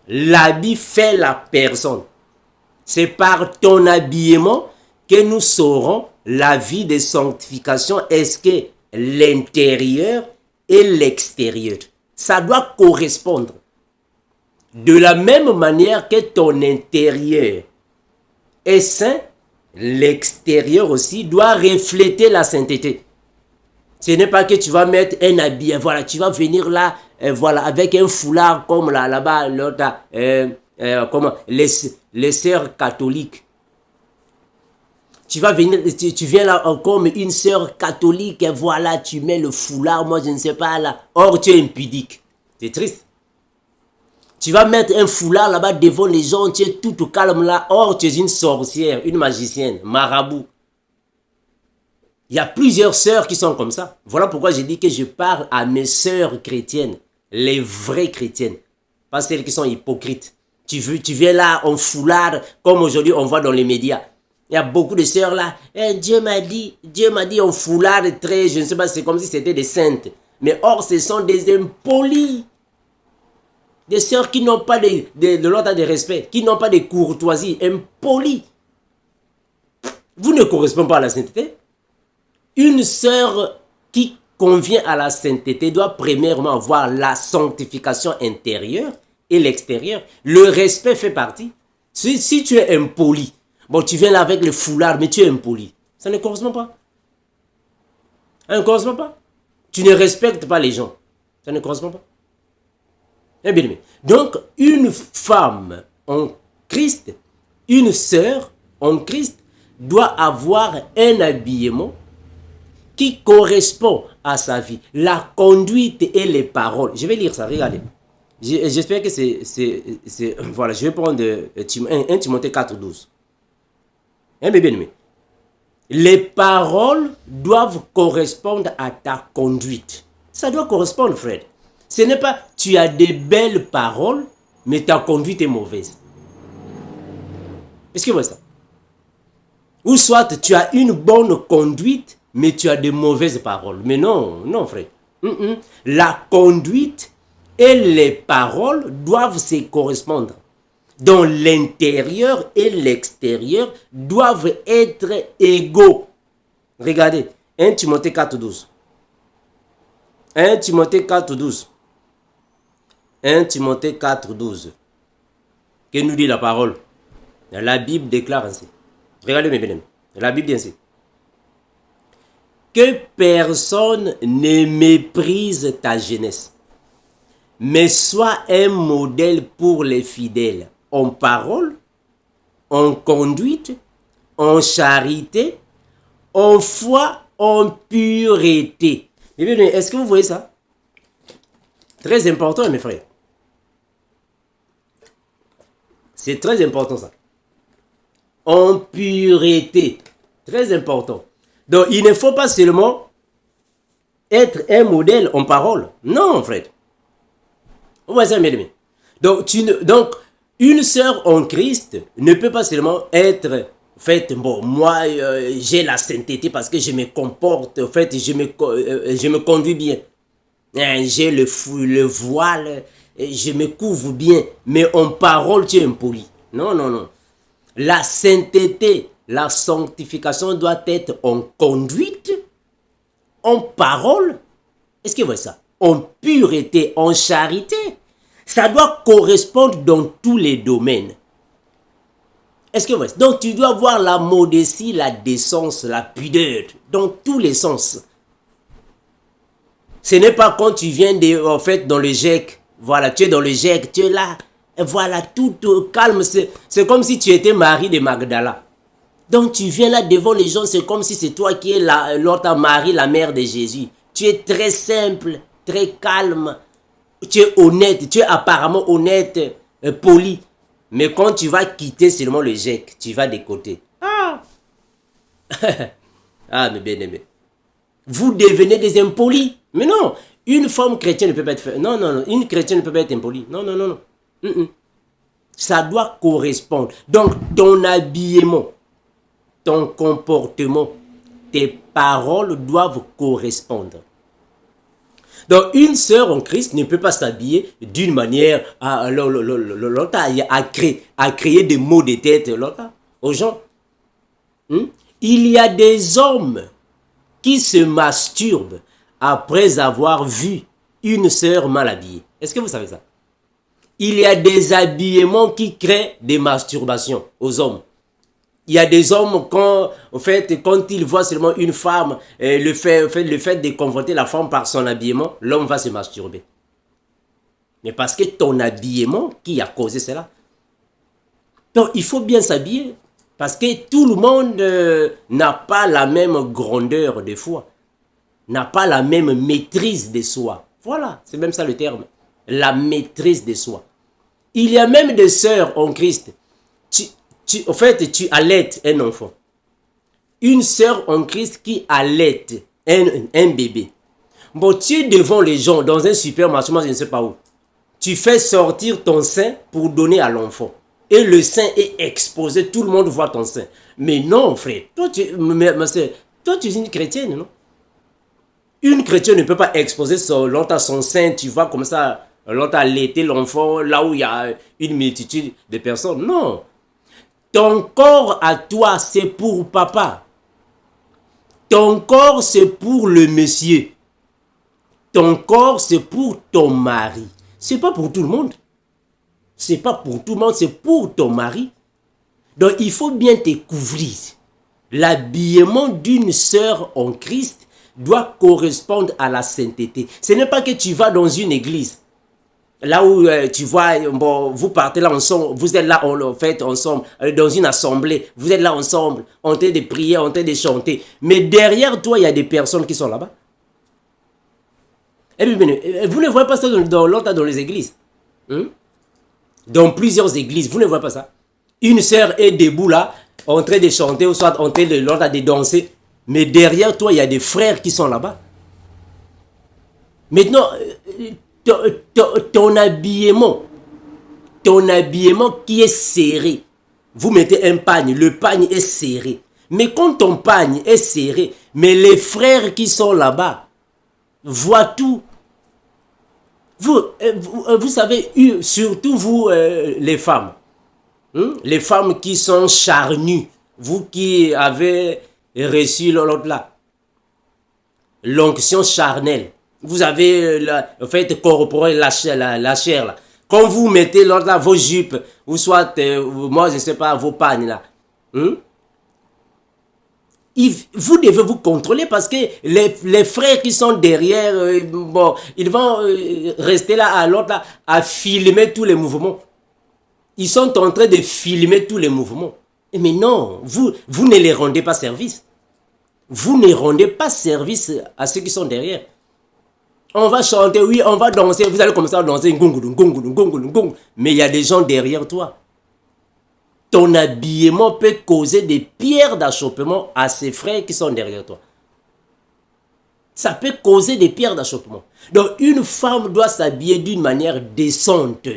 L'habit fait la personne. C'est par ton habillement que nous saurons la vie de sanctification. Est-ce que l'intérieur et l'extérieur, ça doit correspondre. De la même manière que ton intérieur est saint, l'extérieur aussi doit refléter la sainteté. Ce n'est pas que tu vas mettre un habit, voilà, tu vas venir là, voilà, avec un foulard comme là-bas, comment, les sœurs catholiques. Tu vas venir, tu viens là comme une sœur catholique, et voilà, tu mets le foulard, moi je ne sais pas là. Or, tu es impudique. C'est triste. Tu vas mettre un foulard là-bas devant les gens, tu es tout calme là. Or, tu es une sorcière, une magicienne, marabout. Il y a plusieurs sœurs qui sont comme ça. Voilà pourquoi j'ai dit que je parle à mes sœurs chrétiennes, les vraies chrétiennes, pas celles qui sont hypocrites. Tu viens là en foulard, comme aujourd'hui on voit dans les médias. Il y a beaucoup de sœurs là. Dieu m'a dit en foulard très, je ne sais pas, c'est comme si c'était des saintes. Mais or, ce sont des impolis. Des sœurs qui n'ont pas de l'ordre de respect, qui n'ont pas de courtoisie, impolis. Vous ne correspondez pas à la sainteté. Une sœur qui convient à la sainteté doit premièrement avoir la sanctification intérieure et l'extérieur. Le respect fait partie. Si tu es impoli, bon, tu viens là avec le foulard, mais tu es impoli. Ça ne correspond pas. Ça ne correspond pas. Tu ne respectes pas les gens. Ça ne correspond pas. Eh bien, donc, une femme en Christ, une sœur en Christ, doit avoir un habillement qui correspond à sa vie. La conduite et les paroles. Je vais lire ça, regardez. J'espère que c'est... Voilà, je vais prendre 1 Timothée 4, 12. Hein, bien aimé. Les paroles doivent correspondre à ta conduite. Ça doit correspondre, frère. Ce n'est pas tu as des belles paroles, mais ta conduite est mauvaise. Est-ce que vous voyez ça? Ou soit tu as une bonne conduite, mais tu as de mauvaises paroles. Mais non, non, frère. La conduite et les paroles doivent se correspondre. Donc l'intérieur et l'extérieur doivent être égaux. Regardez, 1 Timothée 4, 12. 1 Timothée 4, 12. 1 Timothée 4, 12. Que nous dit la parole? La Bible déclare ainsi. Regardez mes bien-aimés. La Bible dit ainsi. Que personne ne méprise ta jeunesse, mais sois un modèle pour les fidèles, en parole, en conduite, en charité, en foi, en pureté. Est-ce que vous voyez ça? Très important, mes frères. C'est très important ça. En pureté. Très important. Donc, il ne faut pas seulement être un modèle en parole. Non, frère. Vous voyez ça, mes amis. Donc, une sœur en Christ ne peut pas seulement être faite, bon, moi, j'ai la sainteté parce que je me comporte, en fait, je me conduis bien. J'ai le voile, je me couvre bien, mais en parole, tu es impoli. Non, non, non. La sainteté, la sanctification doit être en conduite, en parole. Est-ce que vous voyez ça? En pureté, en charité. Ça doit correspondre dans tous les domaines. Est-ce que vous voyez? Donc tu dois avoir la modestie, la décence, la pudeur, dans tous les sens. Ce n'est pas quand tu viens en fait dans le GEC, voilà, tu es dans le GEC, tu es là, et voilà, tout calme, c'est comme si tu étais Marie de Magdala. Donc tu viens là devant les gens, c'est comme si c'est toi qui es l'autre Marie, la mère de Jésus. Tu es très simple, très calme, tu es honnête, tu es apparemment honnête, poli. Mais quand tu vas quitter seulement le GEC, tu vas de côté. Ah, ah, mes bien-aimés. Vous devenez des impolis. Mais non, une femme chrétienne ne peut pas être... Non, non, non, une chrétienne ne peut pas être impolie. Non, non, non, non. Ça doit correspondre. Donc, ton habillement, ton comportement, tes paroles doivent correspondre. Donc, une sœur en Christ ne peut pas s'habiller d'une manière à créer des maux de tête aux gens. Il y a des hommes qui se masturbent après avoir vu une sœur mal habillée. Est-ce que vous savez ça? Il y a des habillements qui créent des masturbations aux hommes. Il y a des hommes, quand ils voient seulement une femme, le fait de convoiter la femme par son habillement, l'homme va se masturber. Mais parce que ton habillement qui a causé cela. Donc, il faut bien s'habiller. Parce que tout le monde n'a pas la même grandeur de foi. N'a pas la même maîtrise de soi. Voilà, c'est même ça le terme. La maîtrise de soi. Il y a même des sœurs en Christ. Tu allaites un enfant. Une sœur en Christ qui allaite un bébé. Bon, tu es devant les gens dans un supermarché, moi je ne sais pas où. Tu fais sortir ton sein pour donner à l'enfant. Et le sein est exposé, tout le monde voit ton sein. Mais non, frère, toi tu es une chrétienne, non? Une chrétienne ne peut pas exposer son sein, tu vois comme ça, l'autre allaiter l'enfant, là où il y a une multitude de personnes. Non. Ton corps à toi, c'est pour papa. Ton corps, c'est pour le monsieur. Ton corps, c'est pour ton mari. C'est pas pour tout le monde. C'est pas pour tout le monde, c'est pour ton mari. Donc, il faut bien te couvrir. L'habillement d'une sœur en Christ doit correspondre à la sainteté. Ce n'est pas que tu vas dans une église. Là où tu vois, bon, vous partez là ensemble, vous êtes là en fait ensemble, dans une assemblée, vous êtes là ensemble, en train de prier, en train de chanter. Mais derrière toi, il y a des personnes qui sont là-bas. Et puis, vous ne voyez pas ça dans les églises. Dans plusieurs églises, vous ne voyez pas ça. Une sœur est debout là, en train de chanter, ou soit en train de danser. Mais derrière toi, il y a des frères qui sont là-bas. Maintenant, ton habillement qui est serré. Vous mettez un pagne, le pagne est serré. Mais quand ton pagne est serré, mais les frères qui sont là-bas voient tout. Vous savez, surtout vous, les femmes. Les femmes qui sont charnues. Vous qui avez reçu l'autre là. L'onction charnelle. Vous avez corporé la chair là. Quand vous mettez l'autre là, vos jupes, ou soit, moi je ne sais pas, vos pagnes là. Vous devez vous contrôler parce que les frères qui sont derrière, bon, ils vont rester là à l'autre là, à filmer tous les mouvements. Ils sont en train de filmer tous les mouvements. Mais non, vous ne les rendez pas service. Vous ne rendez pas service à ceux qui sont derrière. On va chanter, oui, on va danser, vous allez commencer à danser, mais il y a des gens derrière toi. Ton habillement peut causer des pierres d'achoppement à ces frères qui sont derrière toi. Ça peut causer des pierres d'achoppement. Donc, une femme doit s'habiller d'une manière décente.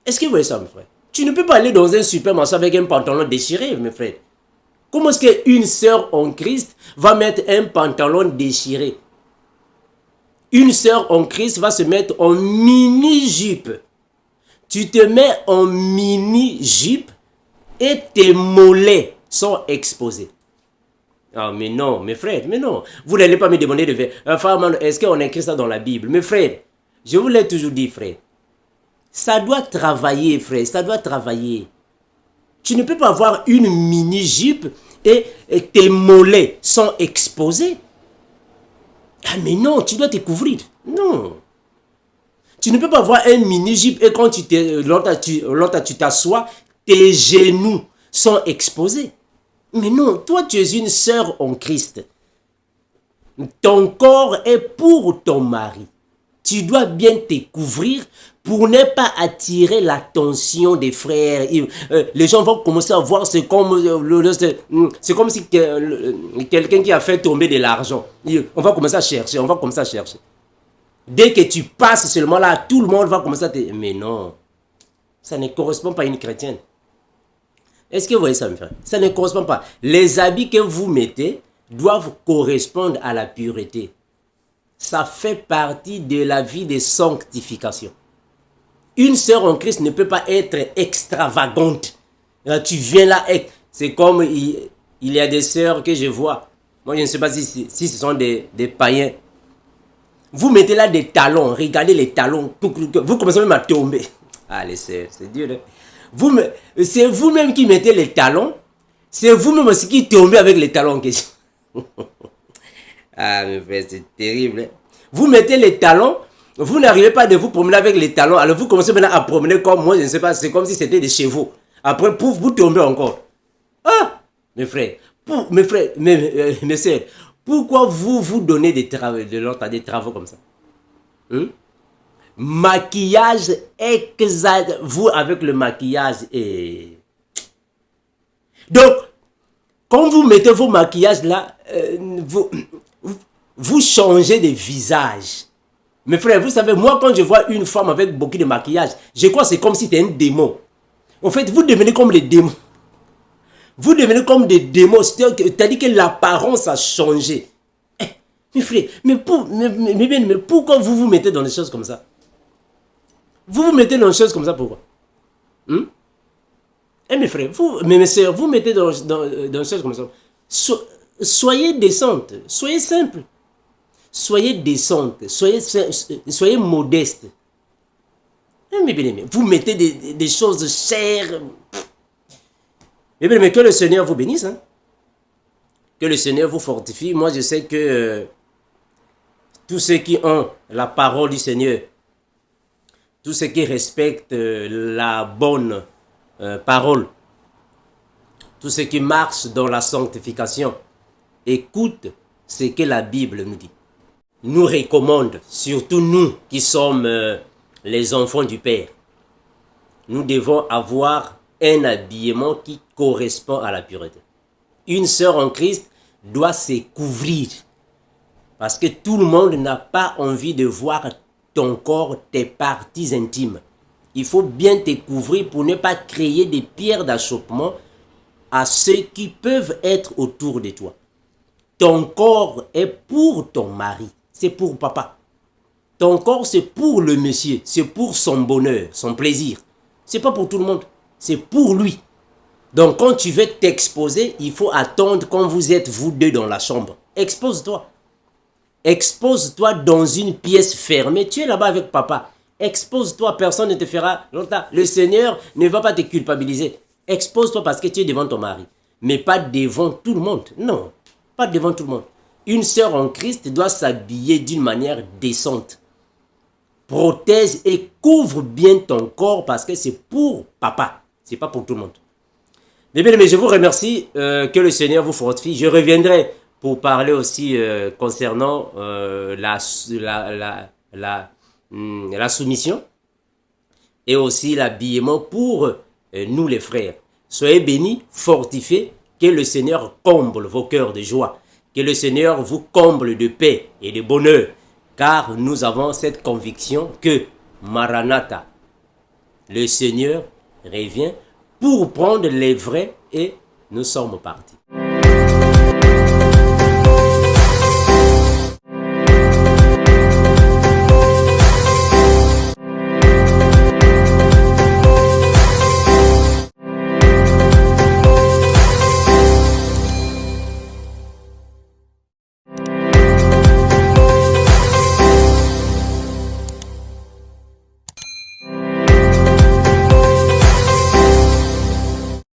Est-ce que vous voyez ça, mes frères? Tu ne peux pas aller dans un supermarché avec un pantalon déchiré, mes frères. Comment est-ce qu'une sœur en Christ va mettre un pantalon déchiré? Une sœur en Christ va se mettre en mini-jupe. Tu te mets en mini-jupe et tes mollets sont exposés. Ah, mais non, mes frères, mais non. Vous n'allez pas me demander de faire. Frère, est-ce qu'on écrit ça dans la Bible? Mes frères, je vous l'ai toujours dit, frère. Ça doit travailler, frère, ça doit travailler. Tu ne peux pas avoir une mini-jupe et tes mollets sont exposés. Ah, mais non, tu dois te couvrir. Non. Tu ne peux pas avoir un mini-jupe et quand tu t'assois, tes genoux sont exposés. Mais non, toi tu es une sœur en Christ. Ton corps est pour ton mari. Tu dois bien te couvrir pour ne pas attirer l'attention des frères. Les gens vont commencer à voir, c'est comme si quelqu'un qui a fait tomber de l'argent. On va commencer à chercher, Dès que tu passes seulement là, tout le monde va commencer à te... Mais non, ça ne correspond pas à une chrétienne. Est-ce que vous voyez ça, mes frères? Ça ne correspond pas. Les habits que vous mettez doivent correspondre à la pureté. Ça fait partie de la vie de sanctification. Une sœur en Christ ne peut pas être extravagante. Tu viens là, c'est comme il y a des sœurs que je vois. Moi, je ne sais pas si ce sont des païens. Vous mettez là des talons, regardez les talons, vous commencez même à tomber. Allez, c'est dur. Hein? C'est vous-même qui mettez les talons. C'est vous-même aussi qui tombez avec les talons en question. Ah, mes frères, c'est terrible. Hein? Vous mettez les talons, vous n'arrivez pas de vous promener avec les talons. Alors vous commencez maintenant à promener comme moi, je ne sais pas, c'est comme si c'était des chevaux. Après, pouf, vous tombez encore. Ah, mes frères, mes soeurs, pourquoi vous donnez des travaux comme ça? Maquillage exact, vous avec le maquillage et... Donc, quand vous mettez vos maquillages là, vous changez de visage. Mes frères, vous savez, moi quand je vois une femme avec beaucoup de maquillage, je crois que c'est comme si c'était un démon. En fait, vous devenez comme les démons. Vous devenez comme des démons, c'est-à-dire que l'apparence a changé. Eh, mes frères, mais pourquoi vous vous mettez dans des choses comme ça? Vous vous mettez dans des choses comme ça, pourquoi? Eh mes frères, mes soeurs, vous mettez dans des choses comme ça. Soyez décentes, soyez simples. Soyez décentes, soyez modestes. Eh, mes bien-aimés, vous mettez des choses chères. Eh bien, mais que le Seigneur vous bénisse. Hein? Que le Seigneur vous fortifie. Moi, je sais que tous ceux qui ont la parole du Seigneur, tous ceux qui respectent la bonne parole, tous ceux qui marchent dans la sanctification, écoutent ce que la Bible nous dit. Nous recommande, surtout nous qui sommes les enfants du Père, nous devons avoir un habillement qui correspond à la pureté. Une sœur en Christ doit se couvrir parce que tout le monde n'a pas envie de voir ton corps, tes parties intimes. Il faut bien te couvrir pour ne pas créer des pierres d'achoppement à ceux qui peuvent être autour de toi. Ton corps est pour ton mari, c'est pour papa. Ton corps, c'est pour le monsieur, c'est pour son bonheur, son plaisir. C'est pas pour tout le monde, c'est pour lui. Donc quand tu veux t'exposer, il faut attendre quand vous êtes vous deux dans la chambre. Expose-toi. Expose-toi dans une pièce fermée. Tu es là-bas avec papa. Expose-toi, personne ne te fera longtemps. Le Seigneur ne va pas te culpabiliser. Expose-toi parce que tu es devant ton mari. Mais pas devant tout le monde. Non, pas devant tout le monde. Une sœur en Christ doit s'habiller d'une manière décente. Protège et couvre bien ton corps parce que c'est pour papa. C'est pas pour tout le monde. Bien, mais je vous remercie. Que le Seigneur vous fortifie. Je reviendrai pour parler aussi concernant la soumission et aussi l'habillement pour nous les frères. Soyez bénis, fortifiés, que le Seigneur comble vos cœurs de joie, que le Seigneur vous comble de paix et de bonheur, car nous avons cette conviction que Maranatha, le Seigneur revient pour prendre les vrais et nous sommes partis.